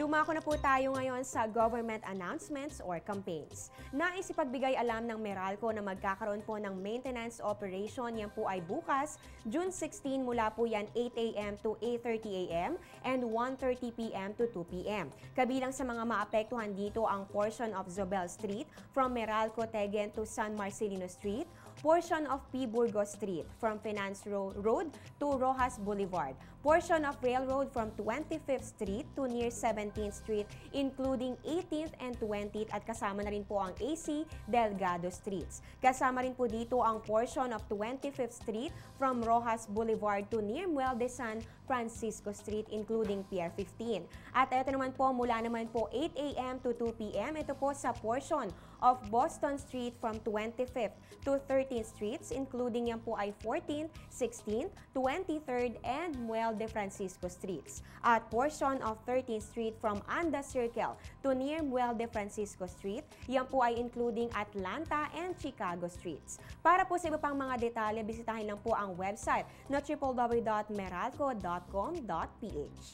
Dumako na po tayo ngayon sa government announcements or campaigns. Nais ipagbigay alam ng Meralco na magkakaroon po ng maintenance operation. Yan po ay bukas, June 16 mula po yan 8 a.m. to 8:30 a.m. and 1:30 p.m. to 2 p.m. Kabilang sa mga maapektuhan dito ang portion of Zobel Street from Meralco Tegen to San Marcelino Street, portion of P. Burgos Street from Finance Road to Rojas Boulevard, portion of Railroad from 25th Street to near 17th Street, including 18th and 20th at kasama na rin po ang AC Delgado Streets. Kasama rin po dito ang portion of 25th Street from Rojas Boulevard to near Muelle de San Francisco Street, including Pier 15. At ito naman po, mula naman po 8 a.m. to 2 p.m., ito po sa portion of Boston Street from 25th to 13th Streets, including yan po ay 14th, 16th, 23rd, and Muelle de Francisco Streets. At portion of 13th Street from Anda Circle to near Muelle de Francisco Street, yan po ay including Atlanta and Chicago Streets. Para po sa iba pang mga detalye, bisitahin lang po ang website na www.meralco.com.ph.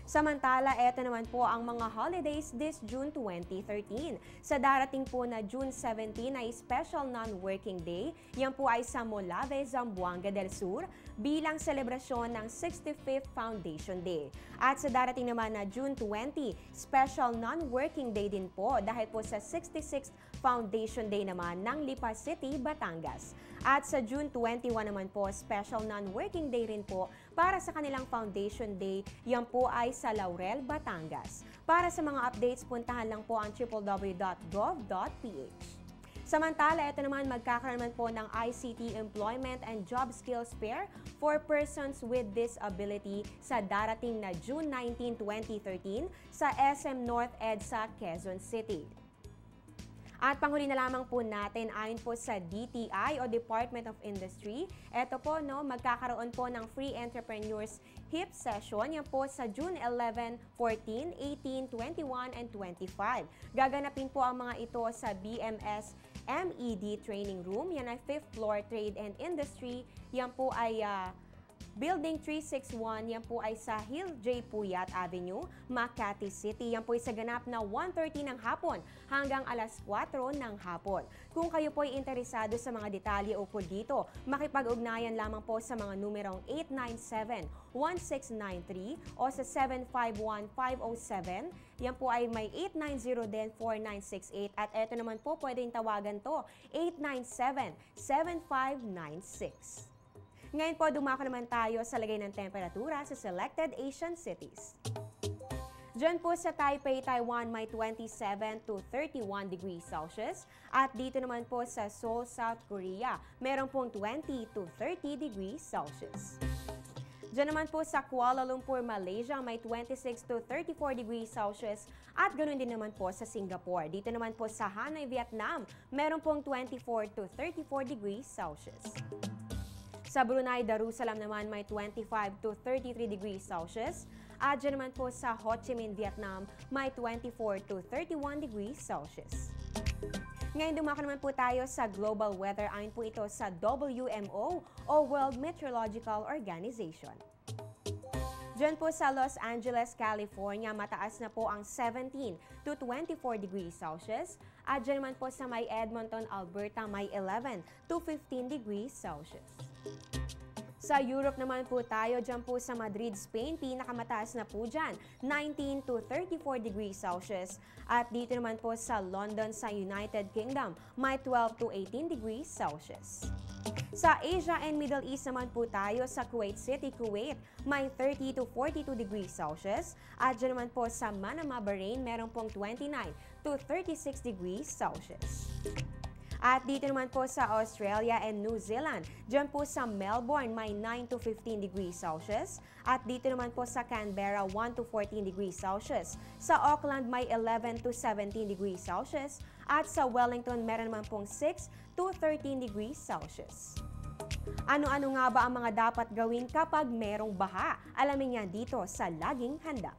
Samantala, eto naman po ang mga holidays this June 2013. Sa darating po na June 17 ay Special Non-Working Day. Yan po ay sa Molave, Zamboanga del Sur bilang selebrasyon ng 65th Foundation Day. At sa darating naman na June 20, Special Non-Working Day din po dahil po sa 66th Foundation Day naman ng Lipa City, Batangas. At sa June 21 naman po, Special Non-Working Day rin po para sa kanilang Foundation Day. Yan po ay sa Laurel, Batangas. Para sa mga updates, puntahan lang po ang www.gov.ph. Samantala, ito naman magkakaroon naman po ng ICT Employment and Job Skills Fair for persons with disability sa darating na June 19, 2013 sa SM North EDSA, Quezon City. At panghuli na lamang po natin, ayon po sa DTI o Department of Industry, eto po, magkakaroon po ng Free Entrepreneurs HIP session, yan po sa June 11, 14, 18, 21, and 25. Gaganapin po ang mga ito sa BMS MED Training Room, yan ay 5th floor Trade and Industry, yan po ay Building 361, yan po ay sa Hill J. Puyat Avenue, Makati City. Yan po ay sa ganap na 1:30 ng hapon hanggang alas 4 ng hapon. Kung kayo po ay interesado sa mga detalye ukol dito, makipag-ugnayan lamang po sa mga numerong 897-1693 o sa 751-507. Yan po ay may 890 din 4968 at eto naman po pwedeng tawagan to 897-7596. Ngayon po, dumako naman tayo sa lagay ng temperatura sa selected Asian cities. Diyan po sa Taipei, Taiwan, may 27 to 31 degrees Celsius. At dito naman po sa Seoul, South Korea, meron pong 20 to 30 degrees Celsius. Diyan naman po sa Kuala Lumpur, Malaysia, may 26 to 34 degrees Celsius at ganoon din naman po sa Singapore. Dito naman po sa Hanoi, Vietnam, meron pong 24 to 34 degrees Celsius. Sa Brunei Darussalam naman may 25 to 33 degrees Celsius. At dyan naman po sa Ho Chi Minh, Vietnam, may 24 to 31 degrees Celsius. Ngayon dumako naman po tayo sa global weather. Ayon po ito sa WMO o World Meteorological Organization. Diyan po sa Los Angeles, California, mataas na po ang 17 to 24 degrees Celsius. At dyan naman po sa may Edmonton, Alberta, may 11 to 15 degrees Celsius. Sa Europe naman po tayo, dyan po sa Madrid, Spain, pinakamataas na po dyan, 19 to 34 degrees Celsius. At dito naman po sa London, sa United Kingdom, may 12 to 18 degrees Celsius. Sa Asia and Middle East naman po tayo, sa Kuwait City, Kuwait, may 30 to 42 degrees Celsius. At dyan naman po sa Manama, Bahrain, meron pong 29 to 36 degrees Celsius. At dito naman po sa Australia and New Zealand, dyan po sa Melbourne may 9 to 15 degrees Celsius. At dito naman po sa Canberra 1 to 14 degrees Celsius. Sa Auckland may 11 to 17 degrees Celsius. At sa Wellington meron naman pong 6 to 13 degrees Celsius. Ano-ano nga ba ang mga dapat gawin kapag merong baha? Alamin niya dito sa Laging Handa.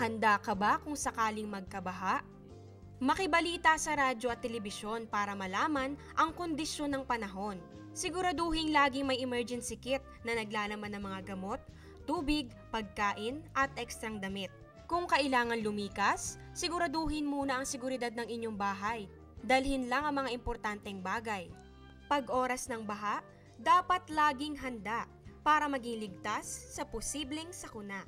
Handa ka ba kung sakaling magkabaha? Makibalita sa radyo at telebisyon para malaman ang kondisyon ng panahon. Siguraduhin laging may emergency kit na naglalaman ng mga gamot, tubig, pagkain at ekstrang damit. Kung kailangan lumikas, siguraduhin muna ang seguridad ng inyong bahay. Dalhin lang ang mga importanteng bagay. Pag oras ng baha, dapat laging handa para maging ligtas sa posibleng sakuna.